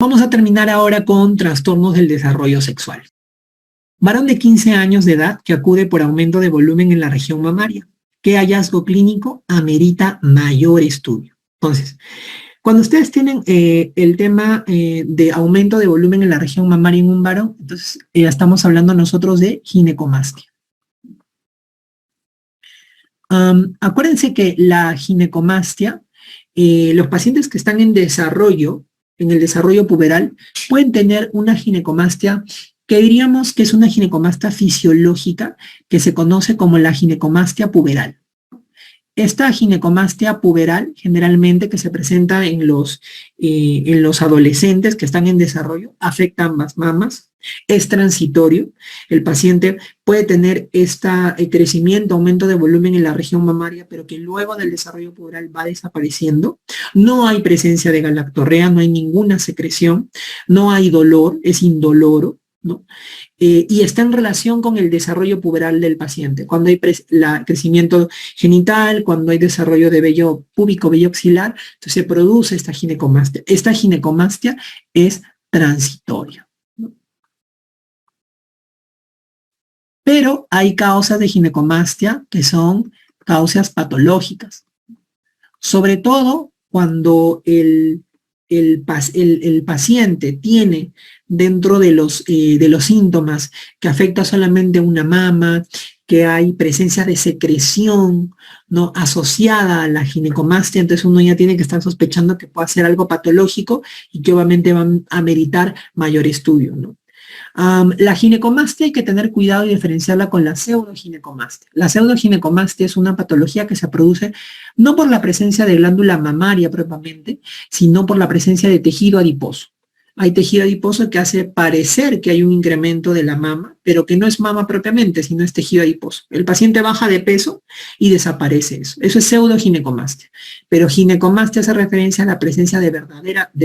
Vamos a terminar ahora con trastornos del desarrollo sexual. Varón de 15 años de edad que acude por aumento de volumen en la región mamaria. ¿Qué hallazgo clínico amerita mayor estudio? Entonces, cuando ustedes tienen el tema de aumento de volumen en la región mamaria en un varón, entonces estamos hablando nosotros de ginecomastia. Acuérdense que la ginecomastia, los pacientes que están en el desarrollo puberal, pueden tener una ginecomastia que diríamos que es una ginecomastia fisiológica que se conoce como la ginecomastia puberal. Esta ginecomastia puberal, generalmente que se presenta en los adolescentes que están en desarrollo, afecta ambas mamas, es transitorio. El paciente puede tener este crecimiento, aumento de volumen en la región mamaria, pero que luego del desarrollo puberal va desapareciendo. No hay presencia de galactorrea, no hay ninguna secreción, no hay dolor, es indoloro, ¿no? Y está en relación con el desarrollo puberal del paciente. Cuando hay crecimiento genital, cuando hay desarrollo de vello púbico, vello axilar, entonces se produce esta ginecomastia. Esta ginecomastia es transitoria, ¿no? Pero hay causas de ginecomastia que son causas patológicas. Sobre todo cuando el paciente tiene dentro de los síntomas que afecta solamente una mama, que hay presencia de secreción, ¿no?, asociada a la ginecomastia, entonces uno ya tiene que estar sospechando que pueda ser algo patológico y que obviamente van a meritar mayor estudio, ¿no? La ginecomastia hay que tener cuidado y diferenciarla con la pseudoginecomastia. La pseudoginecomastia es una patología que se produce no por la presencia de glándula mamaria propiamente, sino por la presencia de tejido adiposo. Hay tejido adiposo que hace parecer que hay un incremento de la mama, pero que no es mama propiamente, sino es tejido adiposo. El paciente baja de peso y desaparece eso. Eso es pseudoginecomastia. Pero ginecomastia hace referencia a la presencia de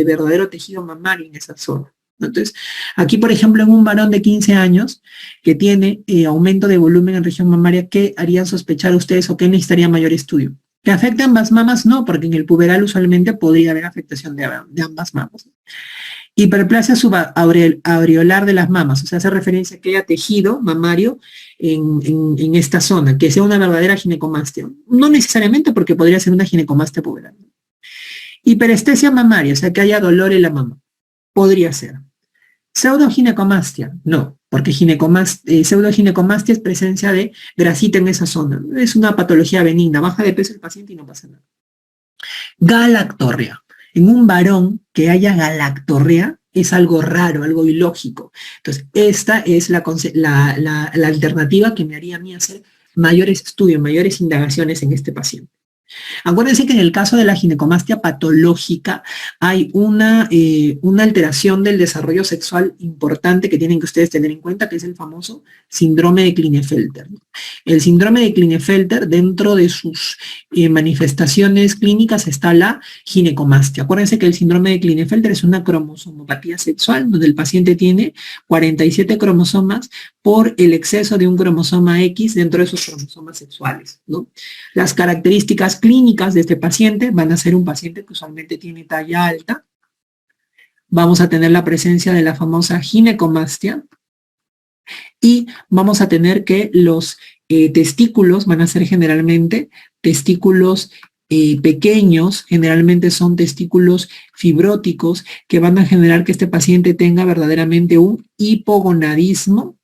verdadero tejido mamario en esa zona. Entonces, aquí, por ejemplo, en un varón de 15 años que tiene aumento de volumen en región mamaria, ¿qué harían sospechar ustedes o qué necesitaría mayor estudio? ¿Que afecta a ambas mamas? No, porque en el puberal usualmente podría haber afectación de ambas mamas. Hiperplasia subareolar de las mamas, o sea, hace referencia a que haya tejido mamario en esta zona, que sea una verdadera ginecomastia. No necesariamente, porque podría ser una ginecomastia puberal. Hiperestesia mamaria, o sea, que haya dolor en la mama. Podría ser. Pseudoginecomastia, no, porque pseudoginecomastia es presencia de grasita en esa zona. Es una patología benigna, baja de peso el paciente y no pasa nada. Galactorrea. En un varón que haya galactorrea es algo raro, algo ilógico. Entonces, esta es la alternativa que me haría a mí hacer mayores estudios, mayores indagaciones en este paciente. Acuérdense que en el caso de la ginecomastia patológica hay una alteración del desarrollo sexual importante que tienen que ustedes tener en cuenta, que es el famoso síndrome de Klinefelter. El síndrome de Klinefelter, dentro de sus manifestaciones clínicas está la ginecomastia. Acuérdense que el síndrome de Klinefelter es una cromosomopatía sexual donde el paciente tiene 47 cromosomas por el exceso de un cromosoma X dentro de sus cromosomas sexuales, ¿no? Las características clínicas de este paciente van a ser un paciente que usualmente tiene talla alta. Vamos a tener la presencia de la famosa ginecomastia y vamos a tener que los testículos van a ser generalmente testículos pequeños, generalmente son testículos fibróticos que van a generar que este paciente tenga verdaderamente un hipogonadismo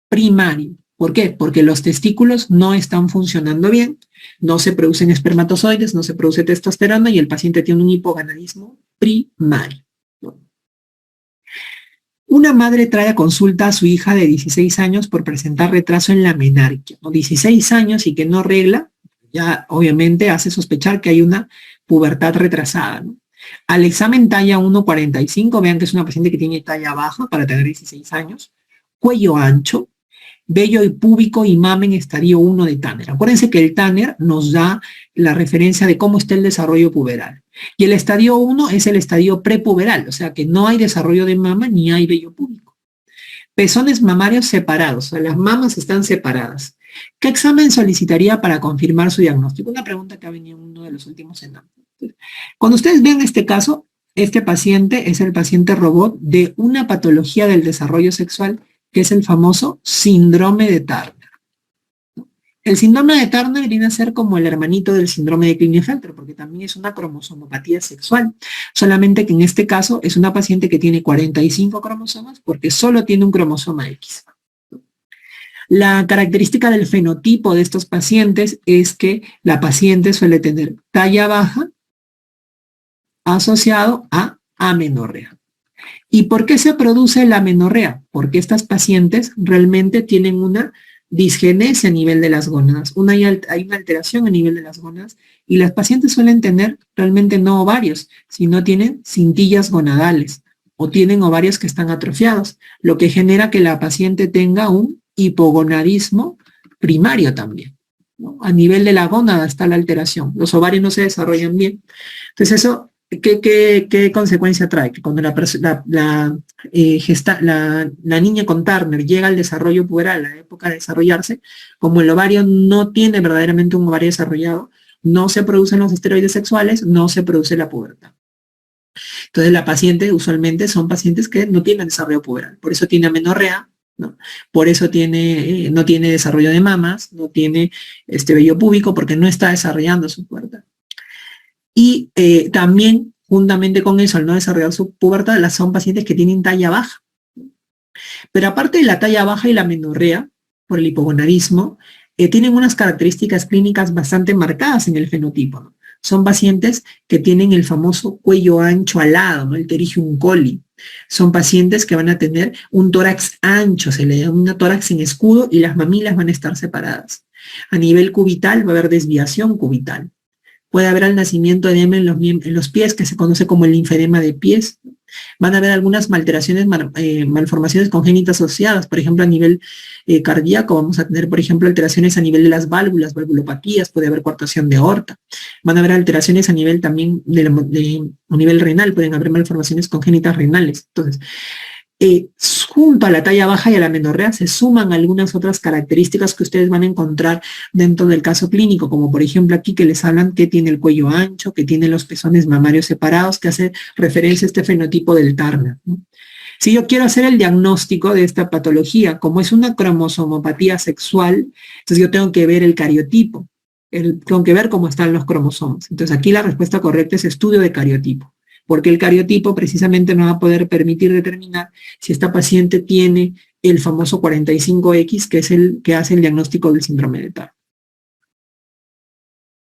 primario. ¿Por qué? Porque los testículos no están funcionando bien, no se producen espermatozoides, no se produce testosterona y el paciente tiene un hipogonadismo primario. Una madre trae a consulta a su hija de 16 años por presentar retraso en la menarquia, ¿no? 16 años y que no regla, ya obviamente hace sospechar que hay una pubertad retrasada, ¿no? Al examen talla 1,45, vean que es una paciente que tiene talla baja para tener 16 años, cuello ancho, vello y púbico y mama en estadio 1 de Tanner. Acuérdense que el Tanner nos da la referencia de cómo está el desarrollo puberal. Y el estadio 1 es el estadio prepuberal, o sea que no hay desarrollo de mama ni hay vello púbico. Pezones mamarios separados, o sea, las mamas están separadas. ¿Qué examen solicitaría para confirmar su diagnóstico? Una pregunta que ha venido en uno de los últimos exámenes. Cuando ustedes vean este caso, Este paciente es el paciente robot de una patología del desarrollo sexual que es el famoso síndrome de Turner. El síndrome de Turner viene a ser como el hermanito del síndrome de Klinefelter, porque también es una cromosomopatía sexual, solamente que en este caso es una paciente que tiene 45 cromosomas porque solo tiene un cromosoma X. La característica del fenotipo de estos pacientes es que la paciente suele tener talla baja asociado a amenorrea. ¿Y por qué se produce la amenorrea? Porque estas pacientes realmente tienen una disgenesia a nivel de las gónadas, hay una alteración a nivel de las gónadas y las pacientes suelen tener realmente no ovarios, sino tienen cintillas gonadales o tienen ovarios que están atrofiados, lo que genera que la paciente tenga un hipogonadismo primario también, ¿no? A nivel de la gónada está la alteración, los ovarios no se desarrollan bien. Entonces eso, ¿qué consecuencia trae? Que cuando la niña con Turner llega al desarrollo puberal, a la época de desarrollarse, como el ovario no tiene verdaderamente un ovario desarrollado, no se producen los esteroides sexuales, no se produce la pubertad. Entonces la paciente usualmente son pacientes que no tienen desarrollo puberal, por eso tiene amenorrea, ¿no? Por eso no tiene desarrollo de mamas, no tiene vello púbico porque no está desarrollando su pubertad. Y también, juntamente con eso, al no desarrollar su pubertad, son pacientes que tienen talla baja. Pero aparte de la talla baja y la amenorrea, por el hipogonadismo, tienen unas características clínicas bastante marcadas en el fenotipo, ¿no? Son pacientes que tienen el famoso cuello ancho alado, ¿no? El pterigium coli. Son pacientes que van a tener un tórax ancho, se le da un tórax sin escudo y las mamilas van a estar separadas. A nivel cubital va a haber desviación cubital. Puede haber al nacimiento edema en los pies, que se conoce como el linfedema de pies. Van a haber algunas malformaciones congénitas asociadas, por ejemplo, a nivel cardíaco, vamos a tener, por ejemplo, alteraciones a nivel de las válvulas, valvulopatías, puede haber coartación de aorta. Van a haber alteraciones a nivel también a nivel renal, pueden haber malformaciones congénitas renales. Entonces, junto a la talla baja y a la amenorrea se suman algunas otras características que ustedes van a encontrar dentro del caso clínico, como por ejemplo aquí que les hablan que tiene el cuello ancho, que tiene los pezones mamarios separados, que hace referencia a este fenotipo del Turner, ¿no? Si yo quiero hacer el diagnóstico de esta patología, como es una cromosomopatía sexual, entonces yo tengo que ver el cariotipo, tengo que ver cómo están los cromosomas. Entonces aquí la respuesta correcta es estudio de cariotipo, porque el cariotipo precisamente nos va a poder permitir determinar si esta paciente tiene el famoso 45X, que es el que hace el diagnóstico del síndrome de Turner.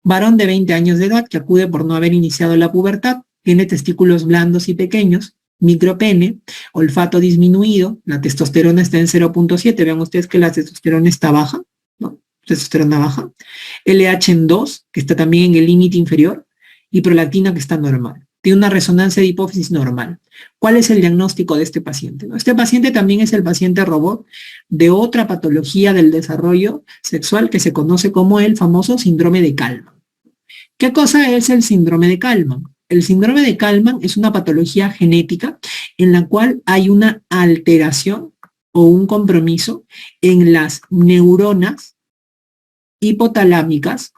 Varón de 20 años de edad que acude por no haber iniciado la pubertad, tiene testículos blandos y pequeños, micropene, olfato disminuido, la testosterona está en 0.7, vean ustedes que la testosterona está baja, ¿no? Testosterona baja, LH en 2, que está también en el límite inferior, y prolactina que está normal. Tiene una resonancia de hipófisis normal. ¿Cuál es el diagnóstico de este paciente? Este paciente también es el paciente robot de otra patología del desarrollo sexual que se conoce como el famoso síndrome de Kallmann. ¿Qué cosa es el síndrome de Kallmann? El síndrome de Kallmann es una patología genética en la cual hay una alteración o un compromiso en las neuronas hipotalámicas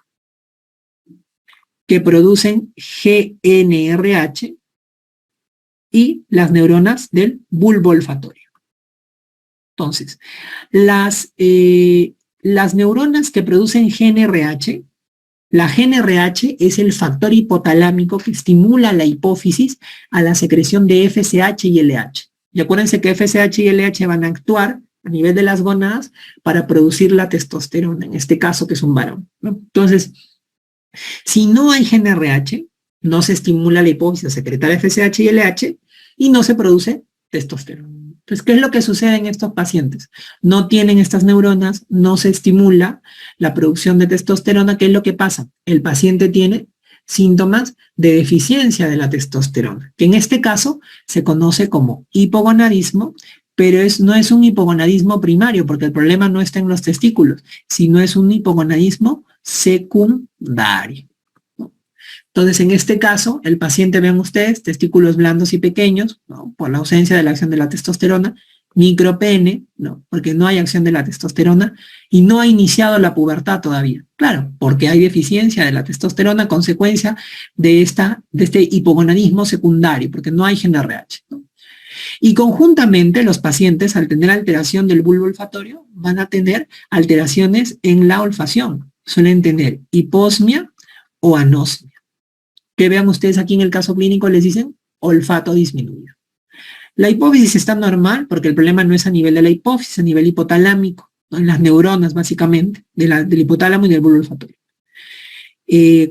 que producen GNRH y las neuronas del bulbo olfatorio. Entonces, las neuronas que producen GNRH, la GNRH es el factor hipotalámico que estimula la hipófisis a la secreción de FSH y LH. Y acuérdense que FSH y LH van a actuar a nivel de las gónadas para producir la testosterona, en este caso que es un varón, ¿no? Entonces, si no hay GNRH, no se estimula la hipófisis a secretar FSH y LH y no se produce testosterona. Entonces, ¿qué es lo que sucede en estos pacientes? No tienen estas neuronas, no se estimula la producción de testosterona. ¿Qué es lo que pasa? El paciente tiene síntomas de deficiencia de la testosterona, que en este caso se conoce como hipogonadismo, pero no es un hipogonadismo primario, porque el problema no está en los testículos, sino es un hipogonadismo secundario. Entonces, en este caso, el paciente, vean ustedes, testículos blandos y pequeños, ¿no? Por la ausencia de la acción de la testosterona, micropene, ¿no? Porque no hay acción de la testosterona y no ha iniciado la pubertad todavía. Claro, porque hay deficiencia de la testosterona, consecuencia de este hipogonadismo secundario, porque no hay gen RH, ¿no? Y conjuntamente los pacientes, al tener alteración del bulbo olfatorio, van a tener alteraciones en la olfacción. Suelen tener hiposmia o anosmia. Que vean ustedes aquí en el caso clínico, les dicen olfato disminuido. La hipófisis está normal porque el problema no es a nivel de la hipófisis, a nivel hipotalámico, ¿no? En las neuronas básicamente, del hipotálamo y del bulbo olfatorio.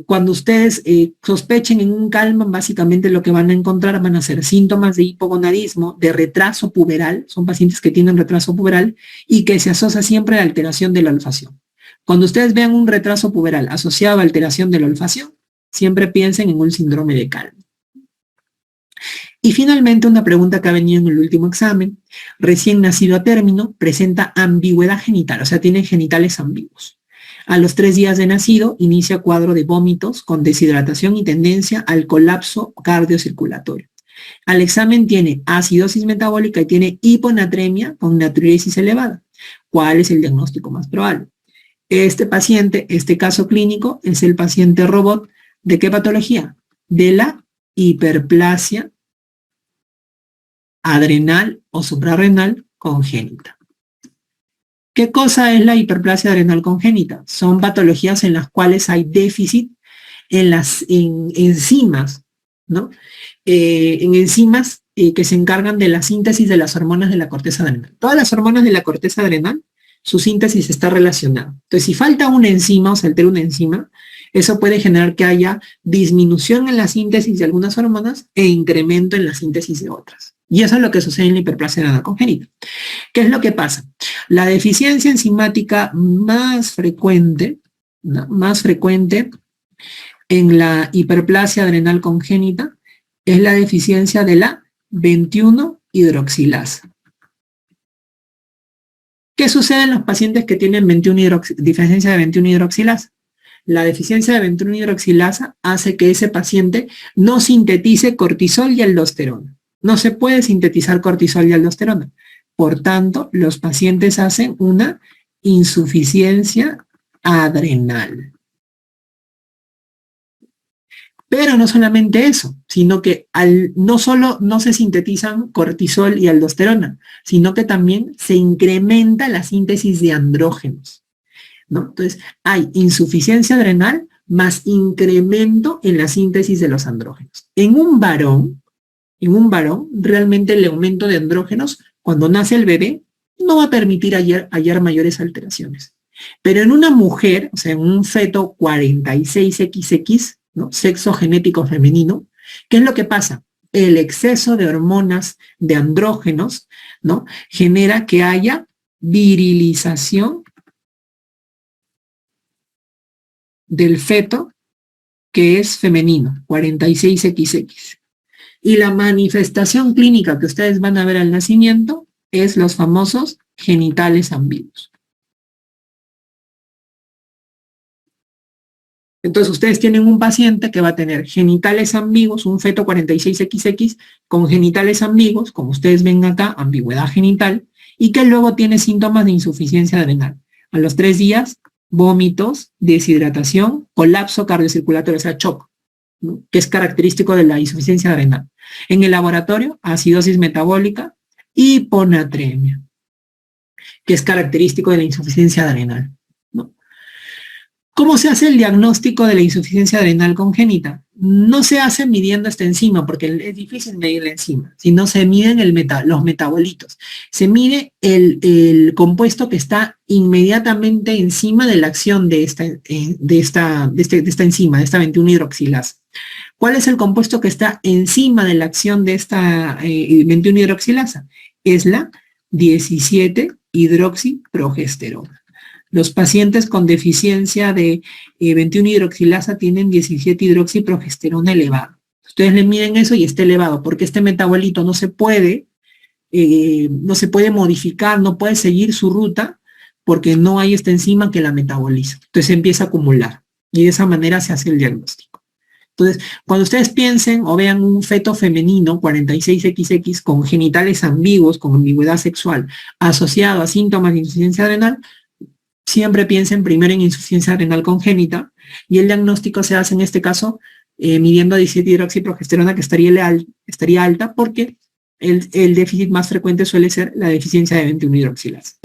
Cuando ustedes sospechen en un Kallmann, básicamente lo que van a encontrar van a ser síntomas de hipogonadismo, de retraso puberal, son pacientes que tienen retraso puberal y que se asocia siempre a la alteración de la olfacción. Cuando ustedes vean un retraso puberal asociado a alteración de la olfacción, siempre piensen en un síndrome de Kallmann. Y finalmente, una pregunta que ha venido en el último examen: recién nacido a término, presenta ambigüedad genital, o sea, tiene genitales ambiguos. A los 3 días de nacido, inicia cuadro de vómitos con deshidratación y tendencia al colapso cardiocirculatorio. Al examen tiene acidosis metabólica y tiene hiponatremia con natriuresis elevada. ¿Cuál es el diagnóstico más probable? Este paciente, este caso clínico, es el paciente robot. ¿De qué patología? De la hiperplasia adrenal o suprarrenal congénita. ¿Qué cosa es la hiperplasia adrenal congénita? Son patologías en las cuales hay déficit en las enzimas, ¿no? En enzimas que se encargan de la síntesis de las hormonas de la corteza adrenal. Todas las hormonas de la corteza adrenal, su síntesis está relacionada. Entonces, si falta una enzima o se altera una enzima, eso puede generar que haya disminución en la síntesis de algunas hormonas e incremento en la síntesis de otras. Y eso es lo que sucede en la hiperplasia adrenal congénita. ¿Qué es lo que pasa? La deficiencia enzimática más frecuente, ¿no? Más frecuente en la hiperplasia adrenal congénita es la deficiencia de la 21-hidroxilasa. ¿Qué sucede en los pacientes que tienen deficiencia de 21-hidroxilasa? La deficiencia de 21-hidroxilasa hace que ese paciente no sintetice cortisol y aldosterona. No se puede sintetizar cortisol y aldosterona. Por tanto, los pacientes hacen una insuficiencia adrenal. Pero no solamente eso, sino que no solo no se sintetizan cortisol y aldosterona, sino que también se incrementa la síntesis de andrógenos, ¿no? Entonces, hay insuficiencia adrenal más incremento en la síntesis de los andrógenos. En un varón, realmente el aumento de andrógenos, cuando nace el bebé, no va a permitir hallar mayores alteraciones. Pero en una mujer, o sea, en un feto 46XX, ¿no? Sexo genético femenino, ¿qué es lo que pasa? El exceso de hormonas de andrógenos, ¿no? Genera que haya virilización del feto que es femenino, 46XX. Y la manifestación clínica que ustedes van a ver al nacimiento es los famosos genitales ambiguos. Entonces ustedes tienen un paciente que va a tener genitales ambiguos, un feto 46XX con genitales ambiguos, como ustedes ven acá, ambigüedad genital, y que luego tiene síntomas de insuficiencia adrenal. A los 3 días, vómitos, deshidratación, colapso cardiocirculatorio, o sea, shock, ¿no? Que es característico de la insuficiencia adrenal. En el laboratorio, acidosis metabólica, hiponatremia, que es característico de la insuficiencia adrenal, ¿no? ¿Cómo se hace el diagnóstico de la insuficiencia adrenal congénita? No se hace midiendo esta enzima, porque es difícil medir la enzima, sino se miden los metabolitos. Se mide el compuesto que está inmediatamente encima de la acción de esta enzima, de esta 21-hidroxilasa. ¿Cuál es el compuesto que está encima de la acción de esta 21-hidroxilasa? Es la 17-hidroxiprogesterona. Los pacientes con deficiencia de 21-hidroxilasa tienen 17-hidroxiprogesterona elevado. Ustedes le miden eso y está elevado, porque este metabolito no se puede modificar, no puede seguir su ruta, porque no hay esta enzima que la metaboliza. Entonces empieza a acumular y de esa manera se hace el diagnóstico. Entonces, cuando ustedes piensen o vean un feto femenino 46XX con genitales ambiguos, con ambigüedad sexual, asociado a síntomas de insuficiencia renal, siempre piensen primero en insuficiencia renal congénita y el diagnóstico se hace en este caso midiendo 17-hidroxiprogesterona que estaría alta porque el déficit más frecuente suele ser la deficiencia de 21 hidroxilasa.